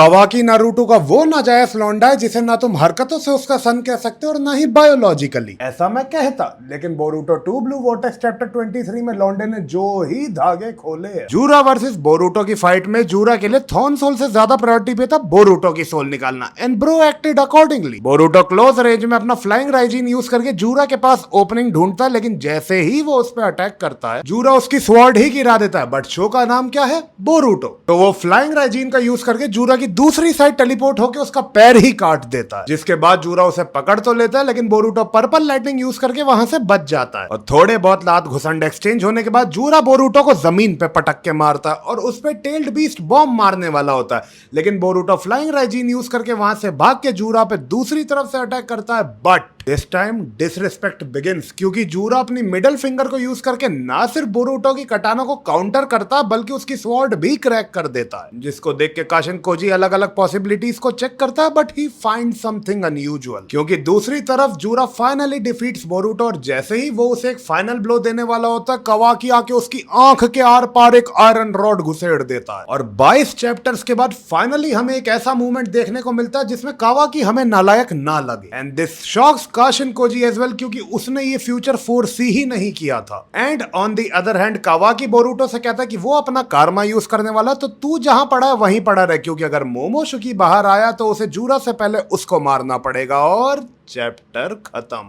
कावाकी Naruto का वो नाजायज लौंडा है जिसे ना तुम हरकतों से उसका सन कह सकते और ना ही बायोलॉजिकली। ऐसा मैं कहता, लेकिन बोरुटो 2 ब्लू वोर्टेक्स चैप्टर 23 में लौंडे ने जो ही धागे खोले हैं। जूरा वर्सेस बोरुटो की फाइट में जूरा के लिए थॉर्न सोल से ज्यादा प्रायोरिटी पे था बोरुटो की सोल निकालना, and bro acted accordingly. Boruto close range में अपना फ्लाइंग राइजिन यूज करके जूरा के पास ओपनिंग ढूंढता है, लेकिन जैसे ही वो उस पर अटैक करता है जूरा उसकी स्वॉर्ड ही गिरा देता है। बट शो का नाम क्या है? बोरुटो। तो वो फ्लाइंग राइजिन का यूज करके जूरा की दूसरी साइड टेलीपोर्ट होकर उसका पैर ही काट देता है, जिसके बाद जूरा उसे पकड़ तो लेता है, लेकिन बोरुटो पर्पल लाइटनिंग यूज करके वहां से बच जाता है। और थोड़े बहुत लात घुसंड एक्सचेंज होने के बाद जूरा बोरुटो को जमीन पे पटक के मारता है और उस पे टेल्ड बीस्ट बॉम्ब मारने वाला होता है, लेकिन बोरुटो फ्लाइंग राइजिन यूज करके वहां से भाग के जूरा पे दूसरी तरफ से अटैक करता है। But this time disrespect begins, क्योंकि जूरा अपनी मिडिल फिंगर को यूज करके ना सिर्फ बोरुटो की कटाना को काउंटर करता बल्कि उसकी स्वॉर्ड भी क्रैक कर देता है, जिसको देख के काशिन कोजी अलग अलग पॉसिबिलिटीज को चेक करता है, but he find something unusual, क्योंकि दूसरी तरफ जूरा फाइनली डिफीट्स बोरुटो और जैसे ही वो उसे एक फाइनल ब्लो देने वाला होता है, कावाकी आके उसकी आंख के आर पार एक आयरन रॉड घुसेड़ देता है। और 22 चैप्टर्स के बाद फाइनली हमें एक ऐसा मूवमेंट देखने को मिलता है जिसमें कावाकी हमें नालायक ना लगे, and this shocks Kashin Koji as well, क्योंकि उसने ये फ्यूचर फोरसी ही नहीं किया था। And on the other hand Kawaki Boruto से कहता है कि वो अपना कारमा यूज करने वाला, तो तू जहां पड़ा है वहीं पड़ा रहे, क्योंकि अगर मोमोशुकी बाहर आया तो उसे जूरा से पहले उसको मारना पड़ेगा। और चैप्टर खत्म।